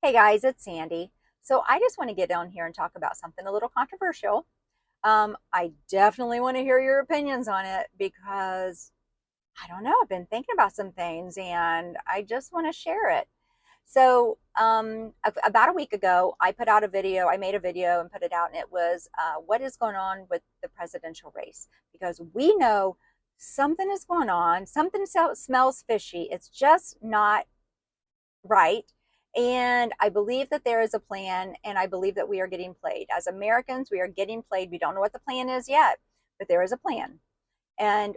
Hey guys, it's Sandy. So I just want to get down here and talk about something a little controversial. I definitely want to hear your opinions on it because I don't know, I've been thinking about some things and I just want to share it. So, about a week ago, I put out a video. I made a video and put it out, and it was what is going on with the presidential race because we know something is going on. Something smells fishy. It's just not right. And I believe that there is a plan, and I believe that we are getting played. As Americans, we are getting played. We don't know what the plan is yet, but there is a plan. And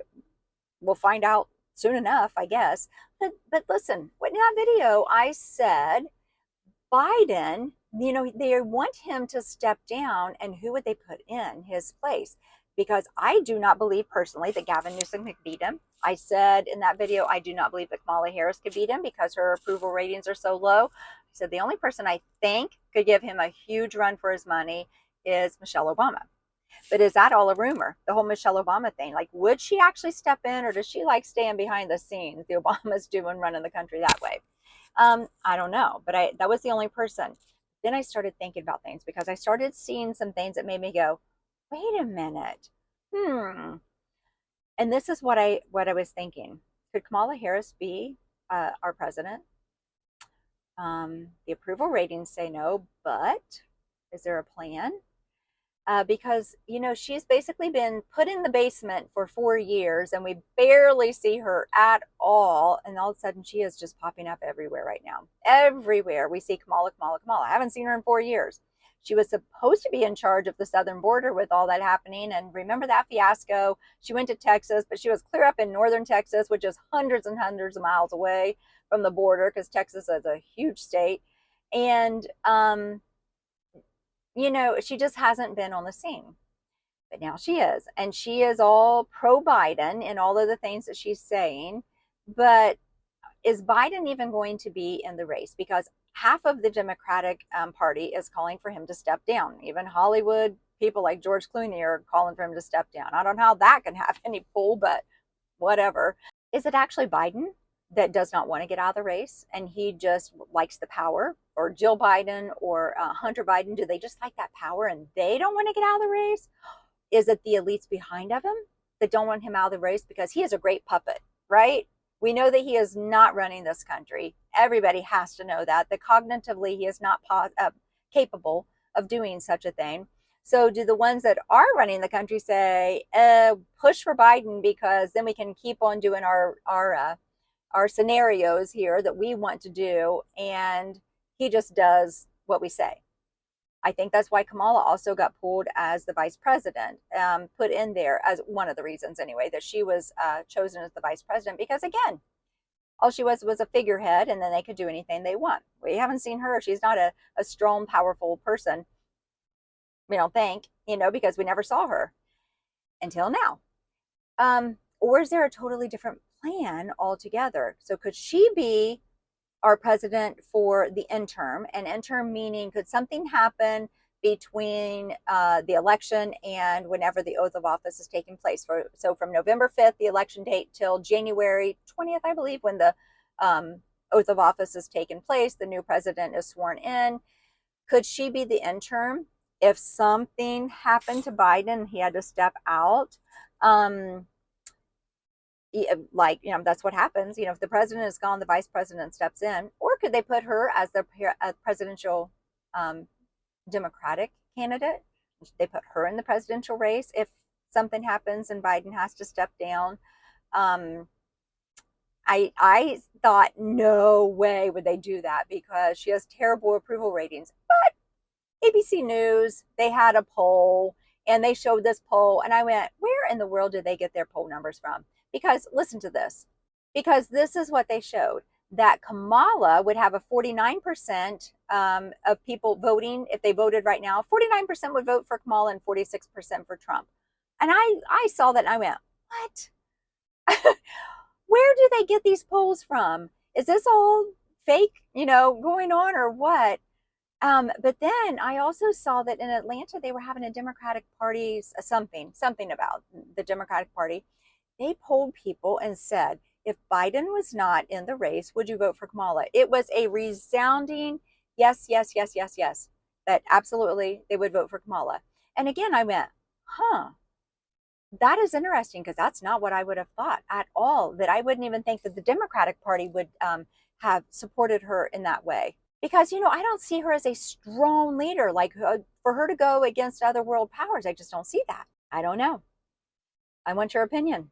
we'll find out soon enough, I guess. But listen, in that video, I said Biden, they want him to step down, and who would they put in his place? Because I do not believe personally that Gavin Newsom could beat him. I said in that video, I do not believe that Kamala Harris could beat him because her approval ratings are so low. I said the only person I think could give him a huge run for his money is Michelle Obama. But is that all a rumor? The whole Michelle Obama thing? Like, would she actually step in, or does she like staying behind the scenes? The Obamas do and running the country that way. I don't know, but that was the only person. Then I started thinking about things because I started seeing some things that made me go, wait a minute. And this is what I was thinking. Could Kamala Harris be our president? The approval ratings say no, but is there a plan? Because she's basically been put in the basement for 4 years and we barely see her at all, and all of a sudden she is just popping up everywhere right now. Everywhere we see Kamala, Kamala, Kamala. I haven't seen her in 4 years. She was supposed to be in charge of the southern border with all that happening, and remember that fiasco. She went to Texas, but she was clear up in northern Texas, which is hundreds and hundreds of miles away from the border because Texas is a huge state. And she just hasn't been on the scene. But now she is. And she is all pro Biden in all of the things that she's saying. But is Biden even going to be in the race? Because half of the Democratic Party is calling for him to step down. Even Hollywood people like George Clooney are calling for him to step down. I don't know how that can have any pull, but whatever. Is it actually Biden that does not want to get out of the race and he just likes the power? Or Jill Biden or Hunter Biden, do they just like that power and they don't want to get out of the race? Is it the elites behind of him that don't want him out of the race? Because he is a great puppet, right? We know that he is not running this country. Everybody has to know that. That cognitively he is not capable of doing such a thing. So do the ones that are running the country say, push for Biden because then we can keep on doing our scenarios here that we want to do, and he just does what we say? I think that's why Kamala also got pulled as the vice president, put in there as one of the reasons anyway, that she was chosen as the vice president, because again, all she was a figurehead, and then they could do anything they want. We haven't seen her. She's not a strong, powerful person. We don't think, because we never saw her until now. Or is there a totally different plan altogether? So could she be our president for the interim? And interim meaning, could something happen between the election and whenever the oath of office is taking place? So from November 5th, the election date, till January 20th, I believe, when the oath of office is taking place, the new president is sworn in. Could she be the interim if something happened to Biden, he had to step out? That's what happens. If the president is gone, the vice president steps in. Or could they put her as the presidential Democratic candidate? They put her in the presidential race if something happens and Biden has to step down. I thought, no way would they do that because she has terrible approval ratings. But ABC News, they had a poll and they showed this poll, and I went, where in the world did they get their poll numbers from? Because listen to this, because this is what they showed, that Kamala would have a 49% of people voting. If they voted right now, 49% would vote for Kamala and 46% for Trump. And I saw that and I went, what? Where do they get these polls from? Is this all fake, going on, or what? But then I also saw that in Atlanta, they were having a Democratic Party, something about the Democratic Party. They polled people and said, if Biden was not in the race, would you vote for Kamala? It was a resounding Yes, yes, yes, yes, yes. That absolutely they would vote for Kamala. And again, I went, huh, that is interesting because that's not what I would have thought at all. That I wouldn't even think that the Democratic Party would have supported her in that way. Because, I don't see her as a strong leader. Like for her to go against other world powers, I just don't see that. I don't know. I want your opinion.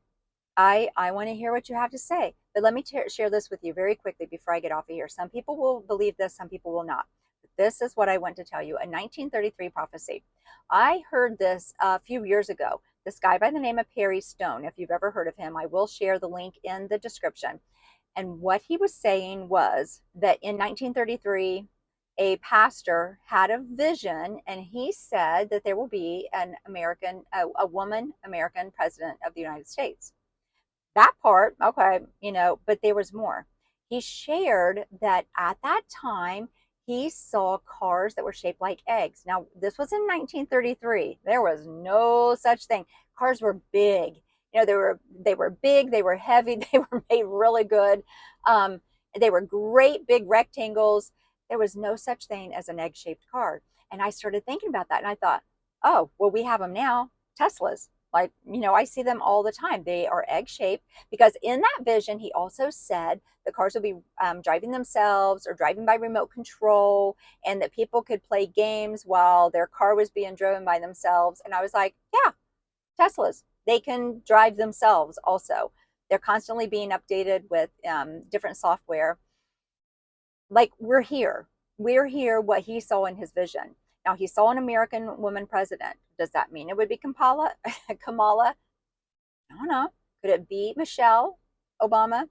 I want to hear what you have to say. But let me share this with you very quickly before I get off of here. Some people will believe this, some people will not. But this is what I want to tell you, a 1933 prophecy. I heard this a few years ago. This guy by the name of Perry Stone, if you've ever heard of him, I will share the link in the description. And what he was saying was that in 1933, a pastor had a vision, and he said that there will be a woman American president of the United States. That part, okay, but there was more. He shared that at that time he saw cars that were shaped like eggs. Now, this was in 1933. There was no such thing. Cars were big. They were big, they were heavy, they were made really good. Um, they were great big rectangles. There was no such thing as an egg-shaped car. And I started thinking about that and I thought, oh, well, we have them now, Teslas. Like, I see them all the time. They are egg shaped because in that vision, he also said the cars would be driving themselves or driving by remote control, and that people could play games while their car was being driven by themselves. And I was like, yeah, Teslas, they can drive themselves also. They're constantly being updated with different software. Like, we're here. We're here, what he saw in his vision. Now, he saw an American woman president. Does that mean it would be Kamala? Kamala? I don't know. Could it be Michelle Obama?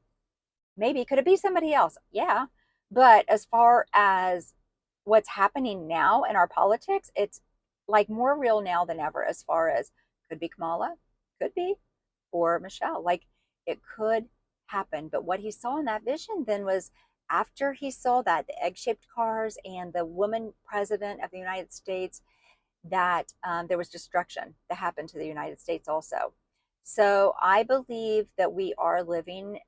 Maybe. Could it be somebody else? Yeah. But as far as what's happening now in our politics, it's like more real now than ever, as far as could be Kamala, could be, or Michelle. Like, it could happen. But what he saw in that vision then was, after he saw that, the egg shaped cars and the woman president of the United States, that there was destruction that happened to the United States also. So I believe that we are living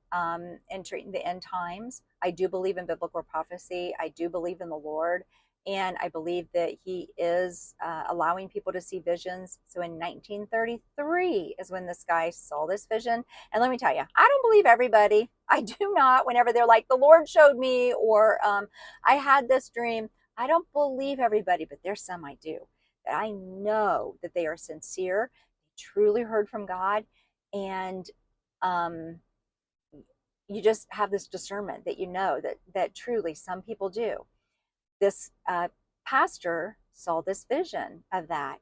entering the end times. I do believe in biblical prophecy. I do believe in the Lord. And I believe that he is allowing people to see visions. So in 1933 is when this guy saw this vision. And let me tell you, I don't believe everybody. I do not. Whenever they're like, the Lord showed me, or I had this dream, I don't believe everybody, but there's some I do, that I know that they are sincere, they truly heard from God, and um, you just have this discernment that that truly some people do. This pastor saw this vision of that.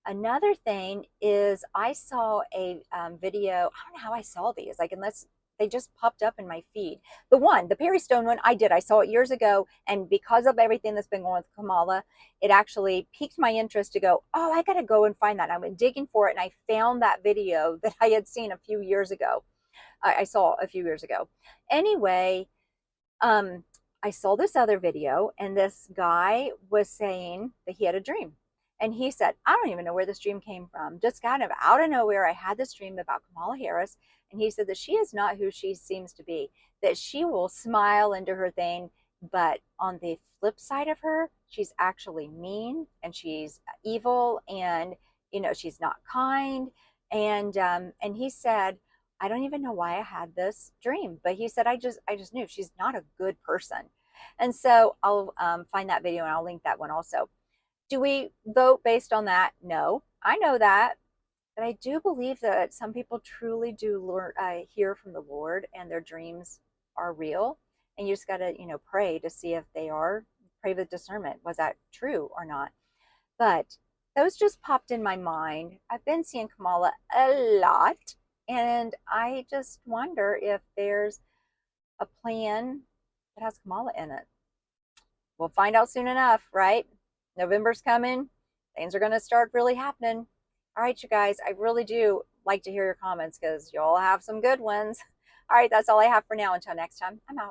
Another thing is, I saw a video. I don't know how I saw these. Like, unless they just popped up in my feed. The Perry Stone one, I saw it years ago, and because of everything that's been going with Kamala, it actually piqued my interest to go, oh, I got to go and find that. And I went digging for it, and I found that video that I had seen a few years ago. I saw a few years ago. Anyway, um, I saw this other video, and this guy was saying that he had a dream. And he said, I don't even know where this dream came from. Just kind of out of nowhere, I had this dream about Kamala Harris. And he said that she is not who she seems to be, that she will smile into her thing. But on the flip side of her, she's actually mean, and she's evil, and, she's not kind. And he said, I don't even know why I had this dream, but he said, I just knew she's not a good person. And so I'll find that video and I'll link that one also. Do we vote based on that? No, I know that. But I do believe that some people truly do hear from the Lord, and their dreams are real. And you just got to, pray to see if they are, pray with discernment. Was that true or not? But those just popped in my mind. I've been seeing Kamala a lot, and I just wonder if there's a plan that has Kamala in it. We'll find out soon enough, right? November's coming. Things are going to start really happening. All right, you guys, I really do like to hear your comments because y'all have some good ones. All right, that's all I have for now. Until next time, I'm out.